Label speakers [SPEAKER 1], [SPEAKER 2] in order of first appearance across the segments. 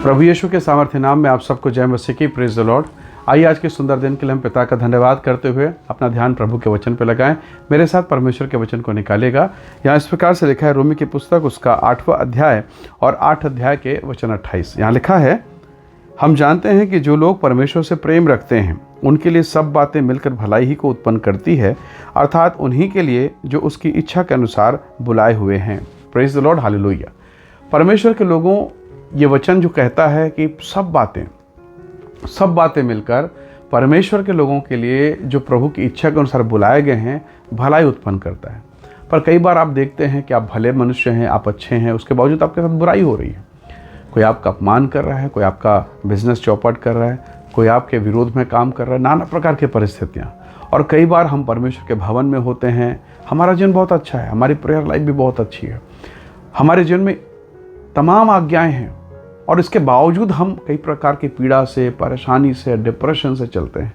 [SPEAKER 1] प्रभु यीशु के सामर्थ्य नाम में आप सबको जय मसीह की। Praise the Lord. आइए आज के सुंदर दिन के लिए हम पिता का धन्यवाद करते हुए अपना ध्यान प्रभु के वचन पर लगाएं। मेरे साथ परमेश्वर के वचन को निकालेगा। यहाँ इस प्रकार से लिखा है, रोमी की पुस्तक उसका 8वां अध्याय और 8 अध्याय के वचन 28। यहाँ लिखा है, हम जानते हैं कि जो लोग परमेश्वर से प्रेम रखते हैं उनके लिए सब बातें मिलकर भलाई ही को उत्पन्न करती है, अर्थात उन्हीं के लिए जो उसकी इच्छा के अनुसार बुलाए हुए हैं। Praise the Lord, hallelujah. परमेश्वर के लोगों, ये वचन जो कहता है कि सब बातें मिलकर परमेश्वर के लोगों के लिए जो प्रभु की इच्छा के अनुसार बुलाए गए हैं भलाई उत्पन्न करता है। पर कई बार आप देखते हैं कि आप भले मनुष्य हैं, आप अच्छे हैं, उसके बावजूद आपके साथ बुराई हो रही है। कोई आपका अपमान कर रहा है, कोई आपका बिजनेस चौपट कर रहा है, कोई आपके विरोध में काम कर रहा है, नाना प्रकार की परिस्थितियाँ। और कई बार हम परमेश्वर के भवन में होते हैं, हमारा जीवन बहुत अच्छा है, हमारी प्रेयर लाइफ भी बहुत अच्छी है, हमारे जीवन में तमाम आज्ञाएं हैं, और इसके बावजूद हम कई प्रकार की पीड़ा से, परेशानी से, डिप्रेशन से चलते हैं।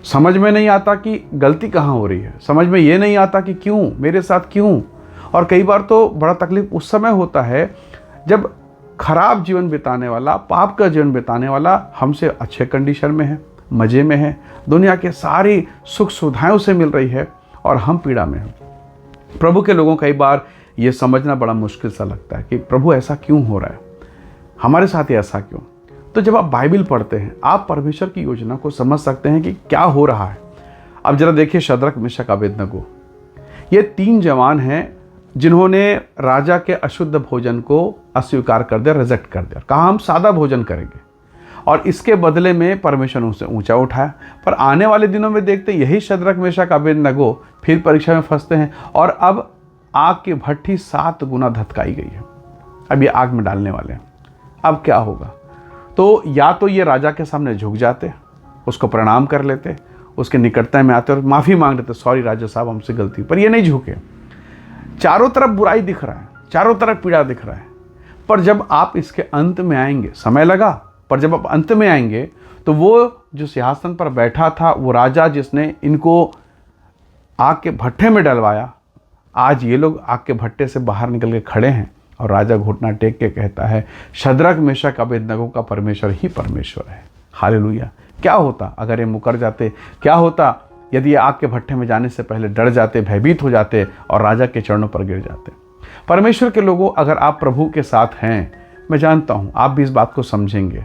[SPEAKER 1] समझ में नहीं आता कि गलती कहाँ हो रही है, समझ में ये नहीं आता कि क्यों मेरे साथ क्यों। और कई बार तो बड़ा तकलीफ उस समय होता है जब खराब जीवन बिताने वाला, पाप का जीवन बिताने वाला हमसे अच्छे कंडीशन में है, मज़े में है, दुनिया के सारी सुख सुविधाएं उसे मिल रही है और हम पीड़ा में हैं। प्रभु के लोगों कई बार ये समझना बड़ा मुश्किल सा लगता है कि प्रभु ऐसा क्यों हो रहा है, हमारे साथ ही ऐसा क्यों। तो जब आप बाइबल पढ़ते हैं आप परमेश्वर की योजना को समझ सकते हैं कि क्या हो रहा है। अब जरा देखिए, शद्रक, मेशक, अबेदनगो, ये 3 जवान हैं जिन्होंने राजा के अशुद्ध भोजन को अस्वीकार कर दिया, रिजेक्ट कर दिया, कहा हम सादा भोजन करेंगे, और इसके बदले में परमेश्वर ने उसे ऊंचा उठाया। पर आने वाले दिनों में देखते यही शद्रक, मेशक, अबेदनगो फिर परीक्षा में फंसते हैं, और अब आग की भट्ठी 7 गुना धधकाई गई है। अब ये आग में डालने वाले हैं। अब क्या होगा? तो या तो ये राजा के सामने झुक जाते, उसको प्रणाम कर लेते, उसके निकटता में आते और माफ़ी मांग लेते, सॉरी राजा साहब हमसे गलती। पर ये नहीं झुके। चारों तरफ बुराई दिख रहा है, चारों तरफ पीड़ा दिख रहा है। पर जब आप इसके अंत में आएंगे, समय लगा, पर जब आप अंत में आएंगे तो वो जो सिंहासन पर बैठा था, वो राजा जिसने इनको आग के भट्ठे में डलवाया, आज ये लोग आग के भट्टे से बाहर निकल के खड़े हैं और राजा घुटना टेक के कहता है, शद्रक, मेशक, अबेदनगो का परमेश्वर ही परमेश्वर है। हालेलुया। क्या होता अगर ये मुकर जाते? क्या होता यदि ये आग के भट्टे में जाने से पहले डर जाते, भयभीत हो जाते और राजा के चरणों पर गिर जाते? परमेश्वर के लोगों, अगर आप प्रभु के साथ हैं, मैं जानता हूँ आप भी इस बात को समझेंगे।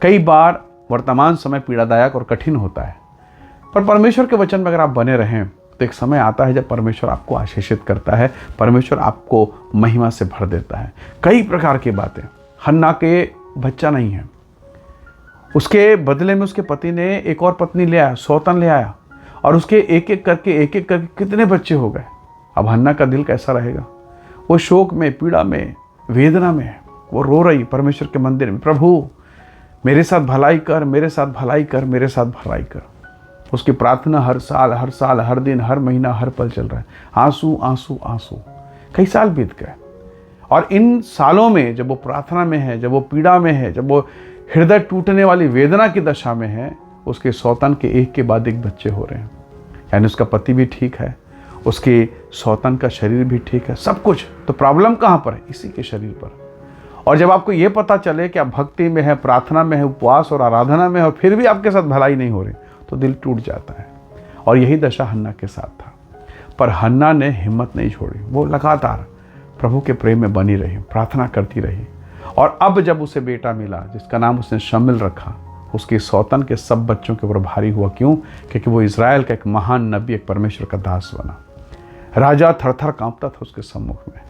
[SPEAKER 1] कई बार वर्तमान समय पीड़ादायक और कठिन होता है, पर परमेश्वर के वचन में अगर आप बने रहें तो एक समय आता है जब परमेश्वर आपको आशीषित करता है, परमेश्वर आपको महिमा से भर देता है। कई प्रकार की बातें। हन्ना के बच्चा नहीं है, उसके बदले में उसके पति ने एक और पत्नी ले आया, सौतन ले आया, और उसके एक एक करके कितने बच्चे हो गए। अब हन्ना का दिल कैसा रहेगा? वो शोक में, पीड़ा में, वेदना में है। वो रो रही परमेश्वर के मंदिर में, प्रभु मेरे साथ भलाई कर, मेरे साथ भलाई कर, मेरे साथ भलाई कर। उसकी प्रार्थना हर साल, हर दिन, हर महीना, हर पल चल रहा है। आंसू आंसू आंसू। कई साल बीत गए, और इन सालों में जब वो प्रार्थना में है, जब वो पीड़ा में है, जब वो हृदय टूटने वाली वेदना की दशा में है, उसके सौतन के एक के बाद एक बच्चे हो रहे हैं। यानी उसका पति भी ठीक है, उसके सौतन का शरीर भी ठीक है, सब कुछ। तो प्रॉब्लम कहाँ पर है? इसी के शरीर पर। और जब आपको ये पता चले कि आप भक्ति में है, प्रार्थना में है, उपवास और आराधना में है, और फिर भी आपके साथ भलाई नहीं हो रही, तो दिल टूट जाता है। और यही दशा हन्ना के साथ था। पर हन्ना ने हिम्मत नहीं छोड़ी, वो लगातार प्रभु के प्रेम में बनी रही, प्रार्थना करती रही। और अब जब उसे बेटा मिला जिसका नाम उसने शम्मिल रखा, उसके सौतन के सब बच्चों के ऊपर भारी हुआ। क्यों? क्योंकि वो इज़राइल का एक महान नबी, एक परमेश्वर का दास बना। राजा थर-थर कांपता था उसके सम्मुख में।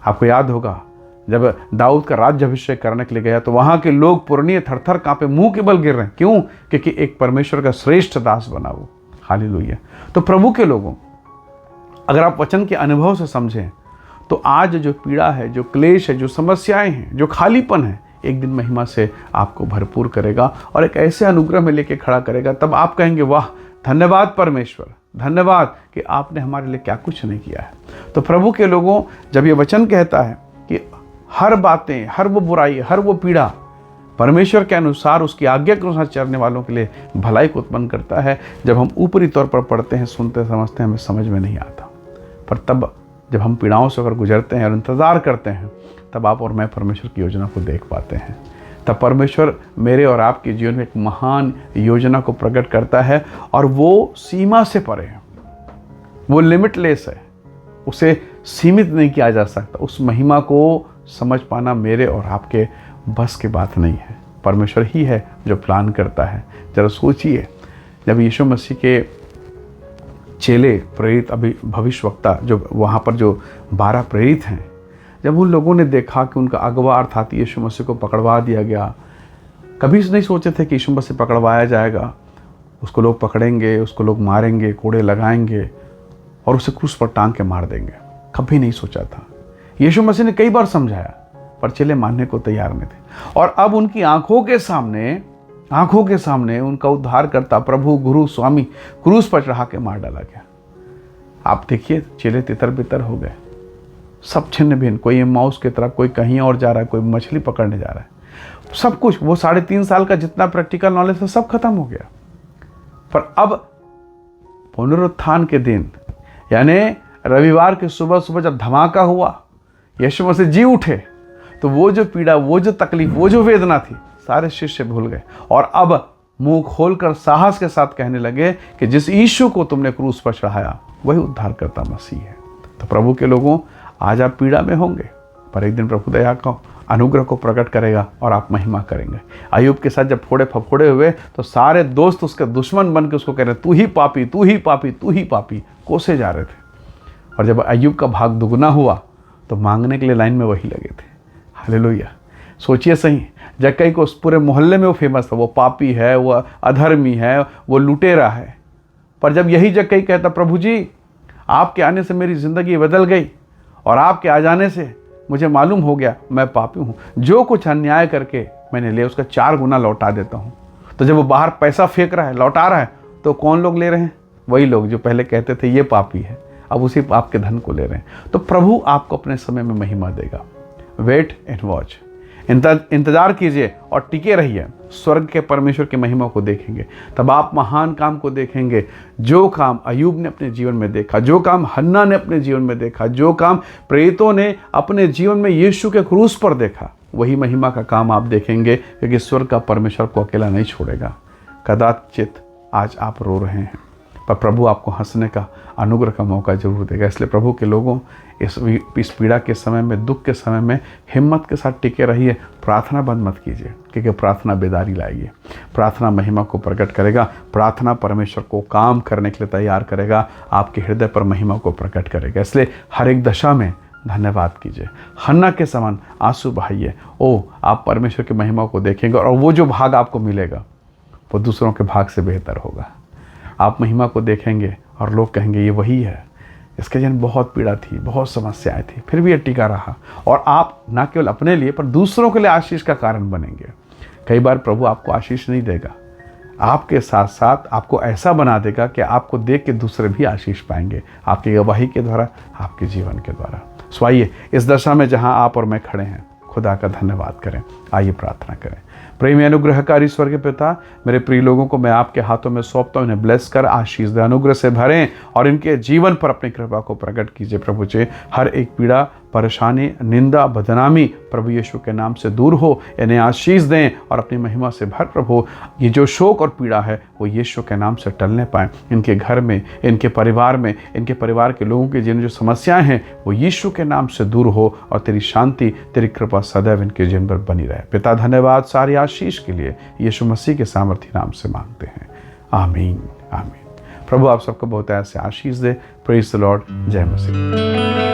[SPEAKER 1] आपको याद होगा जब दाऊद का राज्याभिषेक करने के लिए गया तो वहाँ के लोग पुरनिये थर-थर कांपे, मुंह के बल गिर रहे हैं। क्यों? क्योंकि एक परमेश्वर का श्रेष्ठ दास बना वो। हालेलुया। तो प्रभु के लोगों, अगर आप वचन के अनुभव से समझें तो आज जो पीड़ा है, जो क्लेश है, जो समस्याएं हैं, जो खालीपन है, एक दिन महिमा से आपको भरपूर करेगा और एक ऐसे अनुग्रह में लेके खड़ा करेगा। तब आप कहेंगे, वाह धन्यवाद परमेश्वर, धन्यवाद कि आपने हमारे लिए क्या कुछ नहीं किया है। तो प्रभु के लोगों, जब ये वचन कहता है कि हर बातें, हर वो बुराई, हर वो पीड़ा परमेश्वर के अनुसार, उसकी आज्ञा के अनुसार चलने वालों के लिए भलाई को उत्पन्न करता है। जब हम ऊपरी तौर पर पढ़ते हैं, सुनते, समझते हैं, हमें समझ में नहीं आता। पर तब जब हम पीड़ाओं से अगर गुजरते हैं और इंतज़ार करते हैं, तब आप और मैं परमेश्वर की योजना को देख पाते हैं। तब परमेश्वर मेरे और आपके जीवन में एक महान योजना को प्रकट करता है, और वो सीमा से परे है, वो लिमिटलेस है, उसे सीमित नहीं किया जा सकता। उस महिमा को समझ पाना मेरे और आपके बस की बात नहीं है। परमेश्वर ही है जो प्लान करता है। जरा सोचिए, जब यीशु मसीह के चेले प्रेरित, अभी भविष्यवक्ता, जो वहाँ पर जो 12 प्रेरित हैं, जब उन लोगों ने देखा कि उनका अगवा अर्थात यीशु मसीह को पकड़वा दिया गया, कभी नहीं सोचे थे कि यीशु मसीह पकड़वाया जाएगा, उसको लोग पकड़ेंगे, उसको लोग मारेंगे, कोड़े लगाएंगे और उसे क्रूस पर टांग के मार देंगे। कभी नहीं सोचा था। यीशु मसीह ने कई बार समझाया, पर चेले मानने को तैयार नहीं थे। और अब उनकी आंखों के सामने उनका उद्धारकर्ता, प्रभु, गुरु, स्वामी क्रूस पर चढ़ा के मार डाला गया। आप देखिए, चेले तितर बितर हो गए, सब छिन्न भिन्न, कोई माउस की तरफ, कोई कहीं और जा रहा है, कोई मछली पकड़ने जा रहा है। सब कुछ, वो 3.5 साल का जितना प्रैक्टिकल नॉलेज था सब खत्म हो गया। पर अब पुनरुत्थान के दिन, यानी रविवार की सुबह सुबह जब धमाका हुआ, यीशु मसीह जी उठे, तो वो जो पीड़ा, वो जो तकलीफ, वो जो वेदना थी, सारे शिष्य भूल गए और अब मुंह खोलकर साहस के साथ कहने लगे कि जिस यीशु को तुमने क्रूस पर चढ़ाया वही उद्धार करता मसीह है। तो प्रभु के लोगों, आज आप पीड़ा में होंगे, पर एक दिन प्रभु दया को, अनुग्रह को प्रकट करेगा और आप महिमा करेंगे। अय्यूब के साथ जब फोड़े फफोड़े हुए तो सारे दोस्त उसके दुश्मन बन के उसको कह रहे, तू ही पापी, तू ही पापी, तू ही पापी, कोसे जा रहे थे। और जब अय्यूब का भाग दुगना हुआ तो मांगने के लिए लाइन में वही लगे थे। हालेलुया। सोचिए सही, जक्कई को उस पूरे मोहल्ले में वो फेमस था, वो पापी है, वो अधर्मी है, वो लुटेरा है। पर जब यही जक्कई कहता, प्रभु जी आपके आने से मेरी ज़िंदगी बदल गई और आपके आ जाने से मुझे मालूम हो गया मैं पापी हूँ, जो कुछ अन्याय करके मैंने लिया उसका 4 गुना लौटा देता हूँ। तो जब वो बाहर पैसा फेंक रहा है, लौटा रहा है, तो कौन लोग ले रहे हैं? वही लोग जो पहले कहते थे ये पापी है, अब उसी पाप के धन को ले रहे हैं। तो प्रभु आपको अपने समय में महिमा देगा। वेट एंड वॉच, इंतजार कीजिए और टिके रहिए। स्वर्ग के परमेश्वर की महिमा को देखेंगे, तब आप महान काम को देखेंगे। जो काम अय्यूब ने अपने जीवन में देखा, जो काम हन्ना ने अपने जीवन में देखा, जो काम प्रेरितों ने अपने जीवन में यीशु के क्रूस पर देखा, वही महिमा का काम आप देखेंगे, क्योंकि स्वर्ग का परमेश्वर को अकेला नहीं छोड़ेगा। कदाचित आज आप रो रहे हैं, पर प्रभु आपको हंसने का, अनुग्रह का मौका जरूर देगा। इसलिए प्रभु के लोगों, इस पीड़ा के समय में, दुख के समय में हिम्मत के साथ टिके रहिए। प्रार्थना बंद मत कीजिए, क्योंकि प्रार्थना बेदारी लाएगी। प्रार्थना महिमा को प्रकट करेगा। प्रार्थना परमेश्वर को काम करने के लिए तैयार करेगा, आपके हृदय पर महिमा को प्रकट करेगा। इसलिए हर एक दशा में धन्यवाद कीजिए। हन्ना के समान आंसू बहाइए। आप परमेश्वर की महिमा को देखेंगे और वो जो भाग आपको मिलेगा वो दूसरों के भाग से बेहतर होगा। आप महिमा को देखेंगे और लोग कहेंगे ये वही है, इसके जन बहुत पीड़ा थी, बहुत समस्याएं थी, फिर भी ये टिका रहा। और आप न केवल अपने लिए पर दूसरों के लिए आशीष का कारण बनेंगे। कई बार प्रभु आपको आशीष नहीं देगा, आपके साथ साथ आपको ऐसा बना देगा कि आपको देख के दूसरे भी आशीष पाएंगे, आपकी गवाही के द्वारा, आपके जीवन के द्वारा। सो आइए, इस दशा में जहां आप और मैं खड़े हैं, खुदा का धन्यवाद करें। आइए प्रार्थना करें। प्रेमी अनुग्रहकारी स्वर्ग के पिता, मेरे प्रिय लोगों को मैं आपके हाथों में सौंपता हूँ। इन्हें ब्लेस कर आशीष दे, अनुग्रह से भरें और इनके जीवन पर अपनी कृपा को प्रकट कीजिए। प्रभु जी, हर एक पीड़ा, परेशानी, निंदा, बदनामी प्रभु यीशु के नाम से दूर हो। इन्हें आशीष दें और अपनी महिमा से भर। प्रभु, ये जो शोक और पीड़ा है वो यीशु के नाम से टलने पाए। इनके घर में, इनके परिवार में, इनके परिवार के लोगों की जिन जो समस्याएं हैं वो यीशु के नाम से दूर हो और तेरी शांति, तेरी कृपा सदैव इनके जीवन पर बनी रहे। पिता धन्यवाद सारी आशीष के लिए यीशु मसीह के सामर्थी नाम से मांगते हैं। आमीन, आमीन। प्रभु आप सबको बहुत ऐसे आशीष दे। Praise the Lord. जय मसीह।